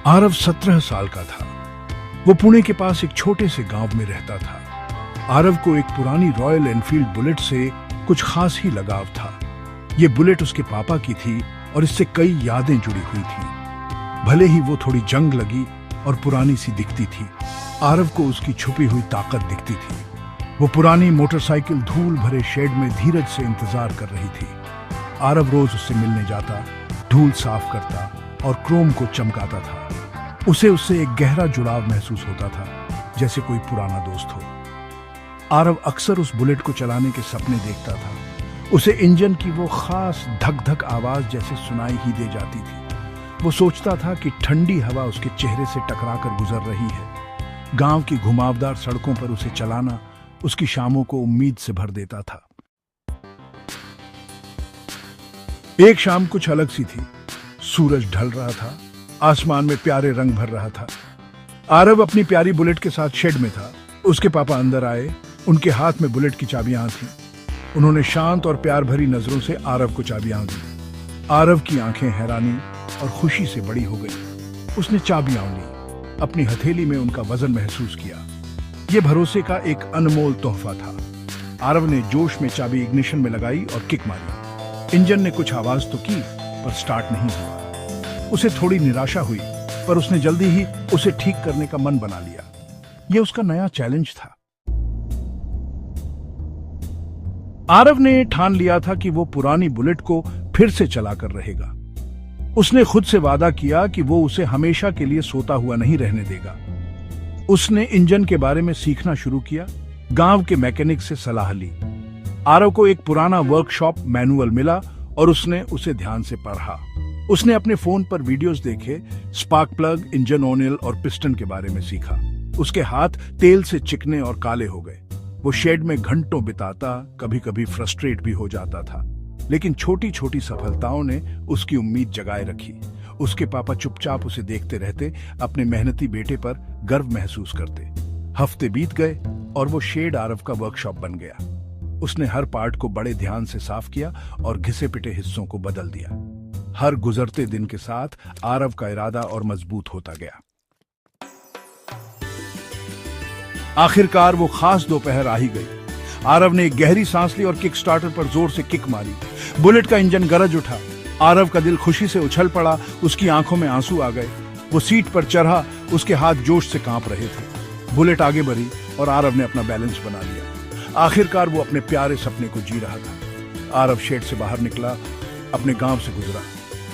आरव 17 साल का था। वो पुणे के पास एक छोटे से गांव में रहता था। आरव को एक पुरानी रॉयल एनफील्ड बुलेट से कुछ खास ही लगाव था। ये बुलेट उसके पापा की थी और इससे कई यादें जुड़ी हुई थी। भले ही वो थोड़ी जंग लगी और पुरानी सी दिखती थी, आरव को उसकी छुपी हुई ताकत दिखती थी। वो पुरानी मोटरसाइकिल धूल भरे शेड में धीरज से इंतजार कर रही थी। आरव रोज उससे मिलने जाता, धूल साफ करता और क्रोम को चमकाता था। उसे उससे एक गहरा जुड़ाव महसूस होता था, जैसे कोई पुराना दोस्त हो। आरव अक्सर उस बुलेट को चलाने के सपने देखता था। उसे इंजन की वो खास धक धक आवाज जैसे सुनाई ही दे जाती थी। वो सोचता था कि ठंडी हवा उसके चेहरे से टकराकर गुजर रही है। गांव की घुमावदार सड़कों पर उसे चलाना उसकी शामों को उम्मीद से भर देता था। एक शाम कुछ अलग सी थी। सूरज ढल रहा था, आसमान में प्यारे रंग भर रहा था। आरव अपनी प्यारी बुलेट के साथ शेड में था। उसके पापा अंदर आए। उनके हाथ में बुलेट की चाबियां थीं। उन्होंने शांत और प्यार भरी नजरों से आरव को चाबियां दी। आरव की आंखें हैरानी और खुशी से बड़ी हो गई। उसने चाबियां ली, अपनी हथेली में उनका वजन महसूस किया। यह भरोसे का एक अनमोल तोहफा था। आरव ने जोश में चाबी इग्निशन में लगाई और किक मारी। इंजन ने कुछ आवाज तो की, पर स्टार्ट नहीं हुआ। उसे थोड़ी निराशा हुई, पर उसने जल्दी ही उसे ठीक करने का मन बना लिया। यह उसका नया चैलेंज था। आरव ने ठान लिया था कि वो पुरानी बुलेट को फिर से चलाकर रहेगा। उसने खुद से वादा किया कि वो उसे हमेशा के लिए सोता हुआ नहीं रहने देगा। उसने इंजन के बारे में सीखना शुरू किया, गांव के मैकेनिक से सलाह ली। आरव को एक पुराना वर्कशॉप मैनुअल मिला और उसने उसे ध्यान से पढ़ा। उसने अपने फोन पर वीडियोस देखे, स्पार्क प्लग, इंजन ऑयल और पिस्टन के बारे में सीखा। उसके हाथ तेल से चिकने और काले हो गए। वो शेड में घंटों बिताता, कभी कभी फ्रस्ट्रेट भी हो जाता था, लेकिन छोटी छोटी सफलताओं ने उसकी उम्मीद जगाए रखी। उसके पापा चुपचाप उसे देखते रहते, अपने मेहनती बेटे पर गर्व महसूस करते। हफ्ते बीत गए और वो शेड आरव का वर्कशॉप बन गया। उसने हर पार्ट को बड़े ध्यान से साफ किया और घिसे पिटे हिस्सों को बदल दिया। हर गुजरते दिन के साथ आरव का इरादा और मजबूत होता गया। आखिरकार वो खास दोपहर आ ही गई। आरव ने एक गहरी सांस ली और किक स्टार्टर पर जोर से किक मारी। बुलेट का इंजन गरज उठा। आरव का दिल खुशी से उछल पड़ा, उसकी आंखों में आंसू आ गए। वो सीट पर चढ़ा, उसके हाथ जोश से कांप रहे थे। बुलेट आगे बढ़ी और आरव ने अपना बैलेंस बना लिया। आखिरकार वो अपने प्यारे सपने को जी रहा था। आरव शेड से बाहर निकला, अपने गांव से गुजरा।